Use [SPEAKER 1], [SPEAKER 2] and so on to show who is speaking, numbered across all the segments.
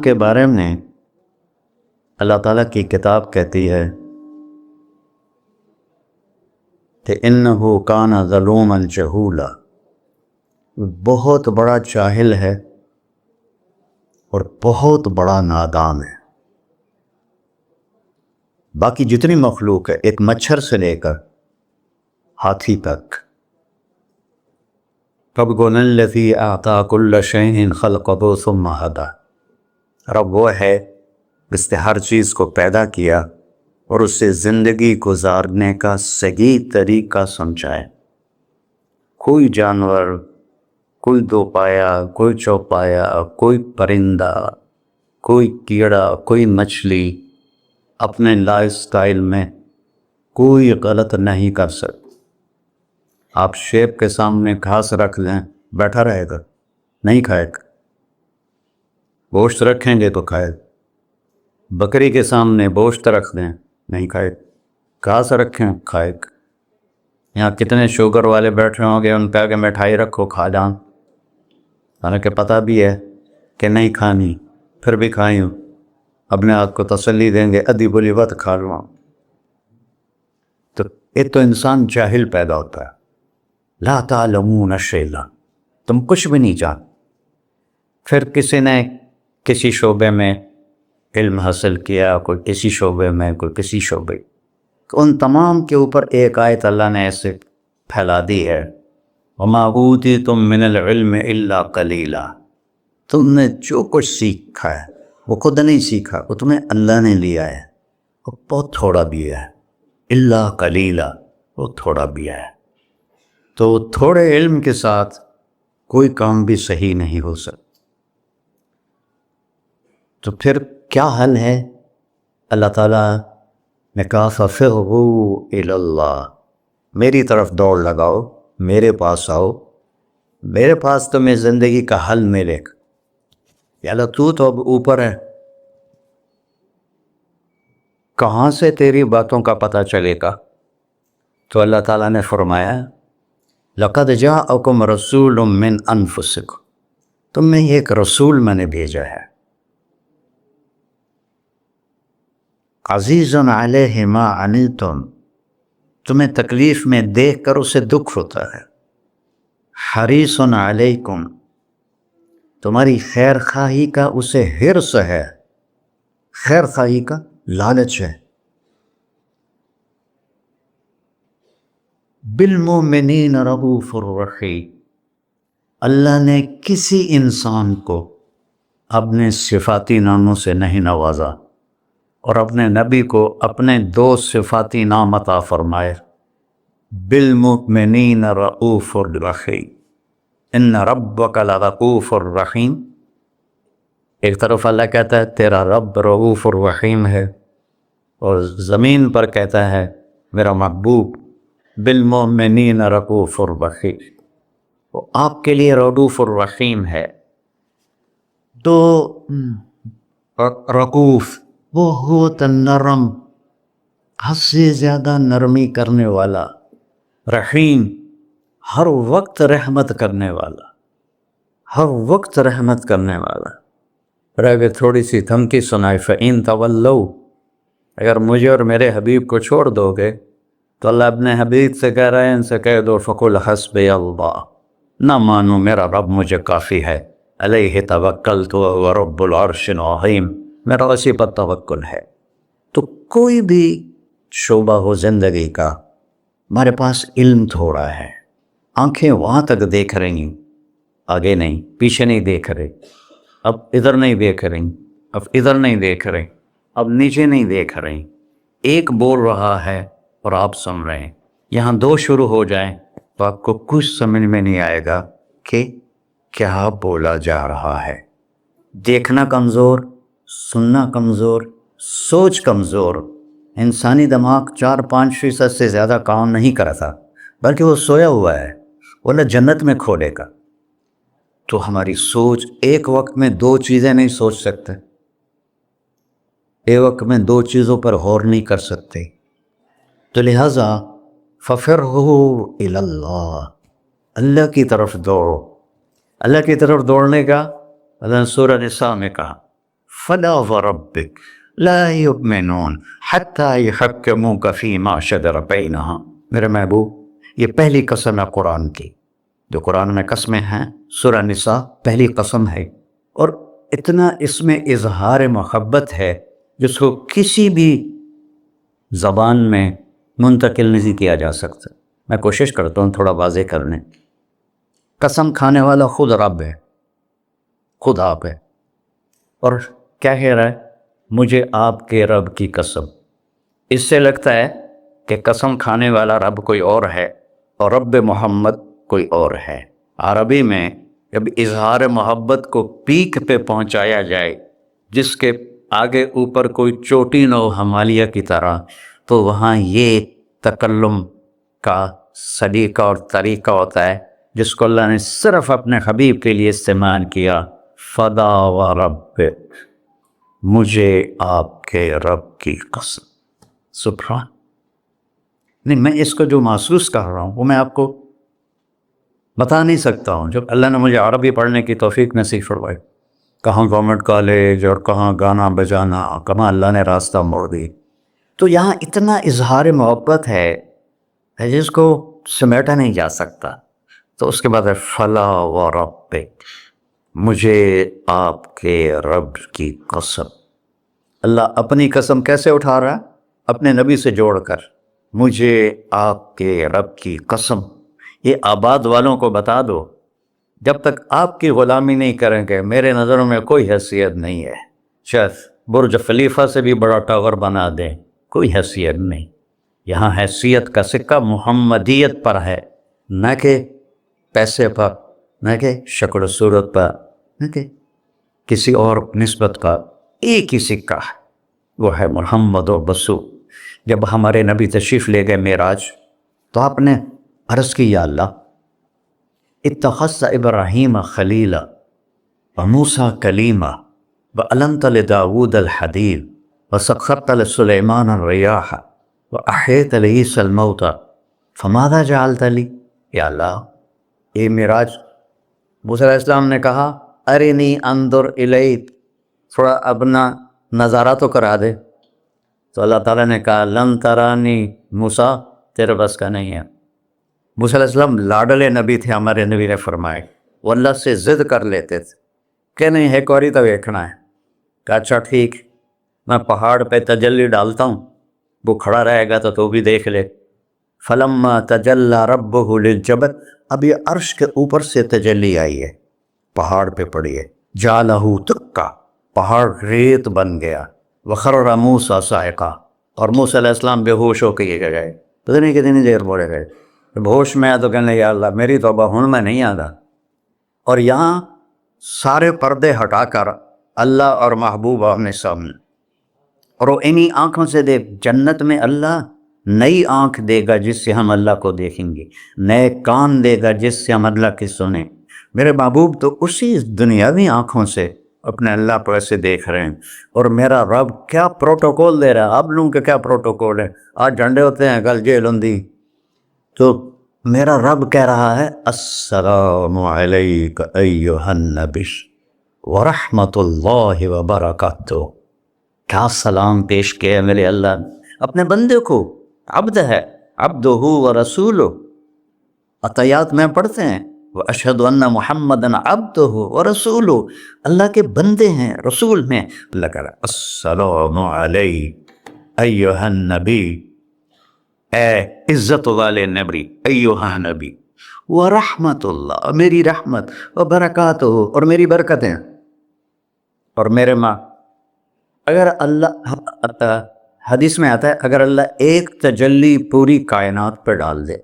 [SPEAKER 1] کے بارے میں اللہ تعالیٰ کی کتاب کہتی ہے کہ انہ کان ظلوما جہولا، بہت بڑا جاہل ہے اور بہت بڑا نادان ہے۔ باقی جتنی مخلوق ہے، ایک مچھر سے لے کر ہاتھی تک، ربنا الذی اعطی کل شیء خلقہ ثم ہدی، رب وہ ہے جس نے ہر چیز کو پیدا کیا اور اس سے زندگی گزارنے کا صحیح طریقہ سمجھائے۔ کوئی جانور، کوئی دو پایا، کوئی چوپایا، کوئی پرندہ، کوئی کیڑا، کوئی مچھلی اپنے لائف سٹائل میں کوئی غلط نہیں کر سکتا۔ آپ شیپ کے سامنے گھاس رکھ دیں، بیٹھا رہے گا، نہیں کھائے گا۔ گوشت رکھیں گے تو کھائے گا۔ بکری کے سامنے گوشت رکھ دیں، نہیں کھائے گا۔ گھاس رکھیں، کھائے گا۔ یہاں کتنے شوگر والے بیٹھے ہوں گے، ان پہ آگے مٹھائی رکھو، کھا جان، حالانکہ پتہ بھی ہے کہ نہیں کھانی، پھر بھی کھائیں، اپنے آپ کو تسلی دیں گے ادھی بلی وقت کھا لوں۔ تو ایک تو انسان جاہل پیدا ہوتا ہے، لا تعلمون شیئا، تم کچھ بھی نہیں جان۔ پھر کسی نے کسی شعبے میں علم حاصل کیا، کوئی کسی شعبے میں، کوئی کسی شعبے، تو ان تمام کے اوپر ایک آیت اللہ نے ایسے پھیلا دی ہے، وَمَا أُوتِيتُم مِّنَ الْعِلْمِ إِلَّا قَلِيلًا، تم نے جو کچھ سیکھا ہے وہ خود نہیں سیکھا، وہ تمہیں اللہ نے لیا ہے، وہ بہت تھوڑا بھی ہے، إِلَّا قَلِيلًا، وہ تھوڑا بھی ہے۔ تو تھوڑے علم کے ساتھ کوئی کام بھی صحیح نہیں ہو سکتا۔ تو پھر کیا حل ہے؟ اللہ تعالیٰ نے کہا فَفِرُّوا إِلَى اللَّهِ، میری طرف دوڑ لگاؤ، میرے پاس آؤ، میرے پاس تمہیں زندگی کا حل ملے گا۔ یا اللہ تو اب اوپر ہے، کہاں سے تیری باتوں کا پتہ چلے گا؟ تو اللہ تعالیٰ نے فرمایا لَقَدْ جَاءَكُمْ رَسُولٌ مِّنْ أَنفُسِكُمْ، تم میں ایک رسول میں نے بھیجا ہے، عزیزٌ علیہ ما عنتم، تمہیں تکلیف میں دیکھ کر اسے دکھ ہوتا ہے، حریص علیکم، تمہاری خیر خواہی کا اسے حرص ہے، خیر خواہی کا لالچ ہے، بالمؤمنین رؤوف الرحیم، اللہ نے کسی انسان کو اپنے صفاتی ناموں سے نہیں نوازا اور اپنے نبی کو اپنے دو صفاتی نام عطا فرمائے، بالمؤمنین رؤوف الرحیم، ان ربک لرؤوف الرحیم۔ ایک طرف اللہ کہتا ہے تیرا رب رؤوف الرحیم ہے، اور زمین پر کہتا ہے میرا محبوب بالمؤمنین رؤوف الرحیم، وہ آپ کے لیے رؤوف الرحیم ہے۔ تو رؤوف بہت نرم، حد سے زیادہ نرمی کرنے والا، رحیم ہر وقت رحمت کرنے والا، ہر وقت رحمت کرنے والا۔ پھر اگر تھوڑی سی دھمکی سنائی فَإِن تَوَلَّوْا، اگر مجھے اور میرے حبیب کو چھوڑ دو گے تو اللہ اپنے حبیب سے کہہ رہے ہیں ان سے کہہ دو فَقُلْ حَسْبِيَ اللَّهُ، نہ مانو میرا رب مجھے کافی ہے، علیہ توکلت وهو رب العرش العظیم، میرا اسی پر توکل ہے۔ تو کوئی بھی شعبہ ہو زندگی کا، ہمارے پاس علم تھوڑا ہے، آنکھیں وہاں تک دیکھ رہی ہیں، آگے نہیں، پیچھے نہیں دیکھ رہے، اب ادھر نہیں دیکھ رہی، اب ادھر نہیں دیکھ رہے، اب نیچے نہیں دیکھ رہے، ایک بول رہا ہے اور آپ سن رہے ہیں، یہاں دو شروع ہو جائیں تو آپ کو کچھ سمجھ میں نہیں آئے گا کہ کیا بولا جا رہا ہے۔ دیکھنا کمزور، سننا کمزور، سوچ کمزور، انسانی دماغ 4-5% سے زیادہ کام نہیں کرتا، بلکہ وہ سویا ہوا ہے، وہ نہ جنت میں کھولے گا۔ تو ہماری سوچ ایک وقت میں دو چیزیں نہیں سوچ سکتے، ایک وقت میں دو چیزوں پر غور نہیں کر سکتے، تو لہٰذا فَفِرُّوا إِلَى اللَّهِ، اللہ کی طرف دوڑو۔ اللہ کی طرف دوڑنے کا اللہ نے سورہ نساء میں کہا فلا وربک لا یؤمنون حتی یحکموک فیما شجر بینہم. میرے محبوب، یہ پہلی قسم ہے قرآن کی. جو قرآن میں قسمیں ہیں، سورہ نساء پہلی قسم ہے، اور اتنا اس میں اظہار محبت ہے جس کو کسی بھی زبان میں منتقل نہیں کیا جا سکتا. میں کوشش کرتا ہوں تھوڑا واضح کرنے. قسم کھانے والا خود رب ہے، خود آپ ہے، اور کیا کہہ رہا ہے؟ مجھے آپ کے رب کی قسم. اس سے لگتا ہے کہ قسم کھانے والا رب کوئی اور ہے اور رب محمد کوئی اور ہے. عربی میں جب اظہار محبت کو پیک پہ پہنچایا جائے، جس کے آگے اوپر کوئی چوٹی نہ ہو ہمالیہ کی طرح، تو وہاں یہ تکلم کا سلیقہ اور طریقہ ہوتا ہے جس کو اللہ نے صرف اپنے حبیب کے لیے استعمال کیا. فدا و رب، مجھے آپ کے رب کی قسم. سبحان. نہیں، میں اس کو جو محسوس کر رہا ہوں وہ میں آپ کو بتا نہیں سکتا ہوں. جب اللہ نے مجھے عربی پڑھنے کی توفیق نصیب فرمائی، کہاں گورنمنٹ کالج اور کہاں گانا بجانا، کہاں اللہ نے راستہ موڑ دی، تو یہاں اتنا اظہار محبت ہے جس کو سمیٹا نہیں جا سکتا. تو اس کے بعد ہے فلا و ربک، مجھے آپ کے رب کی قسم. اللہ اپنی قسم کیسے اٹھا رہا ہے؟ اپنے نبی سے جوڑ کر. مجھے آپ کے رب کی قسم. یہ آباد والوں کو بتا دو، جب تک آپ کی غلامی نہیں کریں گے میرے نظروں میں کوئی حیثیت نہیں ہے. شاید برج خلیفہ سے بھی بڑا ٹاور بنا دیں، کوئی حیثیت نہیں. یہاں حیثیت کا سکہ محمدیت پر ہے، نہ کہ پیسے پر، نہ کہ شکل و صورت پر، نہ کہ کسی اور نسبت کا. ایک ہی سکہ ہے، وہ ہے محمد و رسول. جب ہمارے نبی تشریف لے گئے معراج، تو آپ نے عرض کی یا اللہ اتخذت ابراہیم خلیلا وموسیٰ کلیما وعلمت لداود الحدید وسخرت لسلیمان الریاح واحییت لعیسی الموتى فماذا جعلت لی. یا اللہ، یہ معراج موسیٰ علیہ السلام نے کہا ارنی انظر الیک، تھوڑا اپنا نظارہ تو کرا دے. تو اللہ تعالیٰ نے کہا لن ترانی موسیٰ، تیرے بس کا نہیں ہے. موسیٰ علیہ السلام لاڈلے نبی تھے، ہمارے نبی نے فرمائے. وہ اللہ سے ضد کر لیتے تھے کہ نہیں ایک باری تو دیکھنا ہے. کہا اچھا ٹھیک، میں پہاڑ پہ تجلی ڈالتا ہوں، وہ کھڑا رہے گا تو تو بھی دیکھ لے. فلما تجلی ربہ للجبل، اب یہ عرش کے اوپر سے تجلی آئی ہے، پہاڑ پہ پڑی ہے. جعلہ دکا، پہاڑ ریت بن گیا. وخر موسیٰ صاعقہ، اور موسیٰ علیہ السلام بے ہوش ہو کے یہ گئے. پتہ نہیں کتنی دیر بولے گئے. جب ہوش میں آیا تو کہنے یا اللہ میری توبہ ہوں میں نہیں آتا. اور یہاں سارے پردے ہٹا کر اللہ اور محبوب آمنے سامنے، اور وہ انہی آنکھوں سے دیکھ. جنت میں اللہ نئی آنکھ دے گا جس سے ہم اللہ کو دیکھیں گے، نئے کان دے گا جس سے ہم اللہ کی سنیں. میرے محبوب تو اسی دنیاوی آنکھوں سے اپنے اللہ پر ایسے دیکھ رہے ہیں. اور میرا رب کیا پروٹوکول دے رہا ہے. آپ لوگوں کا کیا پروٹوکول ہے؟ آج جھنڈے ہوتے ہیں، کل جیل ہوندی. تو میرا رب کہہ رہا ہے السلام علیک ایھا النبی ورحمۃ اللہ وبرکاتہ. کیا سلام پیش کیا ہے میرے اللہ نے اپنے بندے کو. عبد ہے، عبدہ ورسولہ. عطیات میں پڑھتے ہیں واشہد ان محمدًا عبدہ ورسولہ، اللہ کے بندے ہیں، رسول میں. اللہ کہہ رہا ہے السلام علیک ایھا النبی، اے عزت والے نبی، ایھا نبی، ورحمۃ اللہ، میری رحمت، وبرکاتہ، اور میری برکتیں. اور میرے ماں، اگر اللہ، حدیث میں آتا ہے اگر اللہ ایک تجلی پوری کائنات پہ ڈال دے،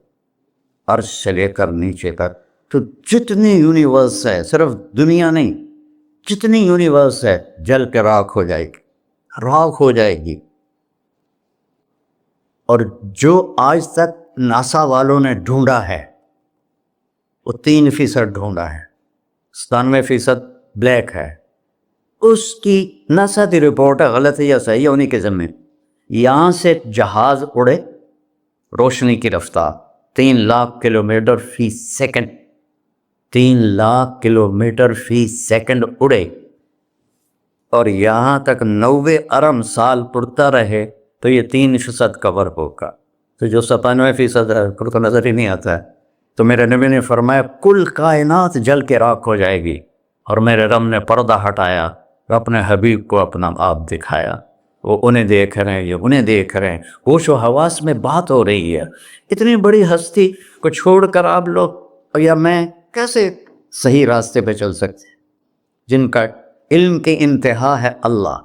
[SPEAKER 1] عرش سے لے کر نیچے تک، تو جتنی یونیورس ہے، صرف دنیا نہیں، جتنی یونیورس ہے جل کے راکھ ہو جائے گی، راکھ ہو جائے گی. اور جو آج تک ناسا والوں نے ڈھونڈا ہے وہ 3% ڈھونڈا ہے، 97% بلیک ہے. اس کی ناسا کی رپورٹ ہے، غلط ہے یا صحیح ہے انہی کے ذمے. یہاں سے جہاز اڑے روشنی کی رفتار 3 لاکھ کلومیٹر فی سیکنڈ، 3 لاکھ کلومیٹر فی سیکنڈ اڑے، اور یہاں تک 90 ارم سال پڑتا رہے تو یہ 3% کور ہوگا، تو جو 97% ہے پھر تو نظر ہی نہیں آتا ہے۔ تو میرے نبی نے فرمایا کل کائنات جل کے راکھ ہو جائے گی، اور میرے رب نے پردہ ہٹایا، اپنے حبیب کو اپنا آپ دکھایا، وہ انہیں دیکھ رہے ہیں، یہ انہیں دیکھ رہے ہیں، ہوش و حواس میں بات ہو رہی ہے۔ اتنی بڑی ہستی کو چھوڑ کر آپ لوگ یا میں کیسے صحیح راستے پہ چل سکتے ہیں، جن کا علم کی انتہا ہے اللہ،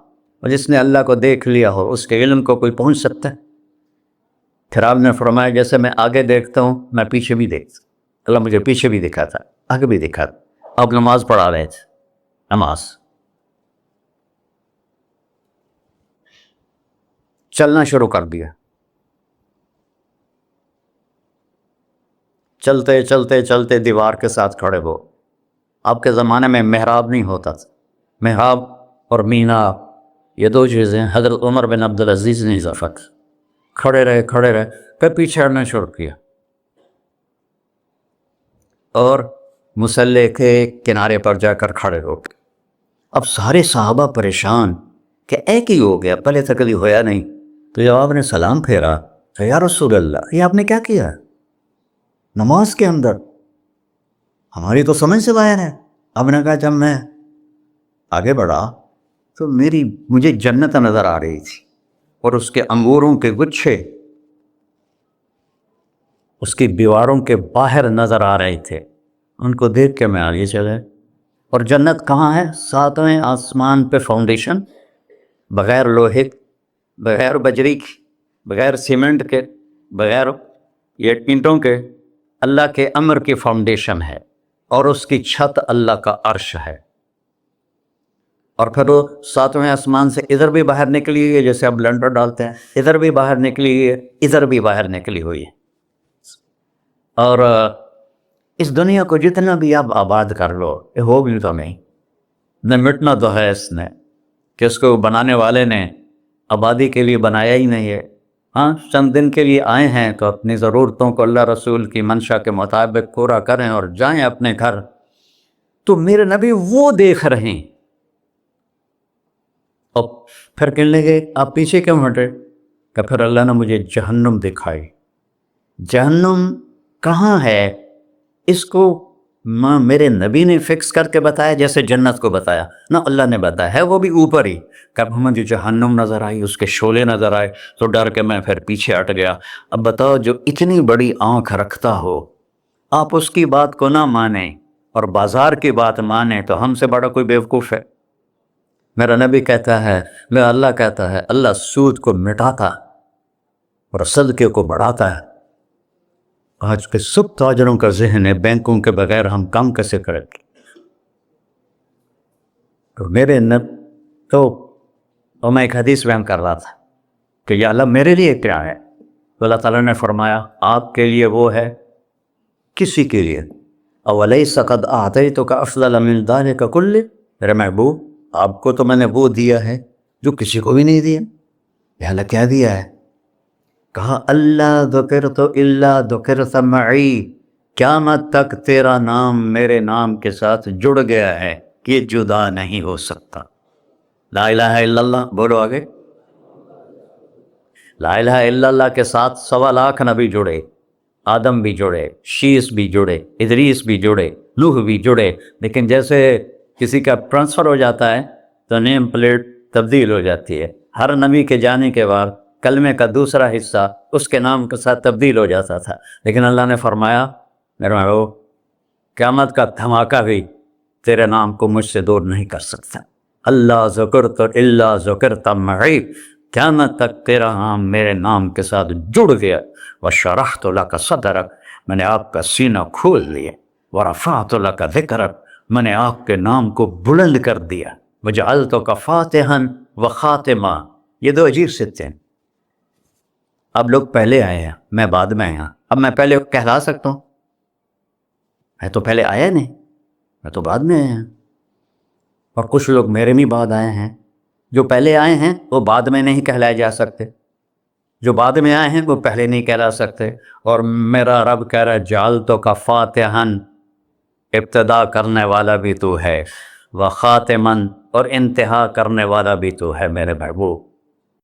[SPEAKER 1] اور جس نے اللہ کو دیکھ لیا ہو اس کے علم کو کوئی پہنچ سکتا ہے؟ پھر آپ نے فرمایا جیسے میں آگے دیکھتا ہوں میں پیچھے بھی دیکھتا ہوں، اللہ مجھے پیچھے بھی دکھاتا آگے بھی دکھاتا۔ آپ نماز پڑھا رہے تھے، نماز چلنا شروع کر دیا، چلتے چلتے چلتے دیوار کے ساتھ کھڑے ہو۔ آپ کے زمانے میں محراب نہیں ہوتا تھا، محراب اور مینار یہ دو چیزیں حضرت عمر بن عبدالعزیز نے اضافہ کی۔ کھڑے رہے پھر پیچھے ہٹنا شروع کیا اور مصلی کے کنارے پر جا کر کھڑے ہو گئے۔ اب سارے صحابہ پریشان کہ ایک ہی ہو گیا، پہلے تک کبھی ہوا نہیں۔ تو جب آپ نے سلام پھیرا تو یا رسول اللہ یہ آپ نے کیا کیا نماز کے اندر؟ ہماری تو سمجھ سے باہر ہے۔ اب نے کہا جب میں آگے بڑھا تو مجھے جنت نظر آ رہی تھی، اور اس کے انگوروں کے گچھے اس کی دیواروں کے باہر نظر آ رہے تھے۔ ان کو دیکھ کے میں آگے چلے۔ اور جنت کہاں ہے؟ 7ویں آسمان پہ فاؤنڈیشن، بغیر لوہے، بغیر بجری کی، بغیر سیمنٹ کے، بغیر یہ اینٹوں کے، اللہ کے امر کی فاؤنڈیشن ہے، اور اس کی چھت اللہ کا عرش ہے۔ اور پھر وہ 7ویں آسمان سے ادھر بھی باہر نکلی ہوئی ہے، جیسے اب لنڈر ڈالتے ہیں، ادھر بھی باہر نکلی ہوئی ہے، ادھر بھی باہر نکلی ہوئی ہے۔ اور اس دنیا کو جتنا بھی آپ آباد کر لو یہ ہو بھی تو نہیں، نہ مٹنا تو ہے اس نے، کہ اس کو بنانے والے نے آبادی کے لیے بنایا ہی نہیں ہے۔ ہاں چند دن کے لیے آئے ہیں تو اپنی ضرورتوں کو اللہ رسول کی منشا کے مطابق پورا کریں اور جائیں اپنے گھر۔ تو میرے نبی وہ دیکھ رہے ہیں، اور پھر کہنے لگے آپ پیچھے کیوں ہٹے؟ کہ پھر اللہ نے مجھے جہنم دکھائی۔ جہنم کہاں ہے اس کو میرے نبی نے فکس کر کے بتایا جیسے جنت کو بتایا؟ نہ اللہ نے بتایا ہے، وہ بھی اوپر ہی۔ کب مجھے جہنم نظر آئی، اس کے شعلے نظر آئے تو ڈر کے میں پھر پیچھے ہٹ گیا۔ اب بتاؤ جو اتنی بڑی آنکھ رکھتا ہو آپ اس کی بات کو نہ مانیں اور بازار کی بات مانیں تو ہم سے بڑا کوئی بیوقوف ہے؟ میرا نبی کہتا ہے، میرا اللہ کہتا ہے، اللہ سود کو مٹاتا اور صدقے کو بڑھاتا ہے۔ آج کے سب تاجروں کا ذہن ہے بینکوں کے بغیر ہم کام کیسے کریں گے۔ تو میں ایک حدیث بیان کر رہا تھا کہ یا اللہ میرے لیے کیا ہے؟ تو اللہ تعالیٰ نے فرمایا آپ کے لیے وہ ہے کسی کے لیے، اولیس قد اعطیتک افضل من ذلک کلہ، میرے محبوب آپ کو تو میں نے وہ دیا ہے جو کسی کو بھی نہیں دیا۔ یا اللہ کیا دیا ہے؟ کہا اللہ ذکرت الا ذکرت معی، قیامت تک تیرا نام میرے نام کے ساتھ جڑ گیا ہے کہ یہ جدا نہیں ہو سکتا۔ لا الہ الا اللہ بولو آگے۔ لا الہ الا اللہ کے ساتھ 1.25 لاکھ نبی جڑے، آدم بھی جڑے، شیس بھی جڑے، ادریس بھی جڑے، نوح بھی جڑے، لیکن جیسے کسی کا ٹرانسفر ہو جاتا ہے تو نیم پلیٹ تبدیل ہو جاتی ہے۔ ہر نبی کے جانے کے بعد کلمے کا دوسرا حصہ اس کے نام کے ساتھ تبدیل ہو جاتا تھا، لیکن اللہ نے فرمایا میرے محبوب قیامت کا دھماکہ بھی تیرے نام کو مجھ سے دور نہیں کر سکتا۔ اللہ ذکرت الا ذکرت معی، قیامت تک تیرا نام میرے نام کے ساتھ جڑ گیا۔ وشرحت لک صدرک، میں نے آپ کا سینہ کھول لیا۔ ورفعت لک ذکرک، میں نے آپ کے نام کو بلند کر دیا۔ وجعلتک فاتحا وخاتما، یہ دو عجیب صفتے ہیں۔ اب لوگ پہلے آئے ہیں، میں بعد میں آیا، اب میں پہلے کہلا سکتا ہوں؟ میں تو پہلے آیا نہیں، میں تو بعد میں آیا۔ اور کچھ لوگ میرے بھی بعد آئے ہیں، جو پہلے آئے ہیں وہ بعد میں نہیں کہلائے جا سکتے، جو بعد میں آئے ہیں وہ پہلے نہیں کہلا سکتے۔ اور میرا رب کہہ رہا ہے جعلتک فاتحا، ابتدا کرنے والا بھی تو ہے، وخاتما، اور انتہا کرنے والا بھی تو ہے میرے محبوب۔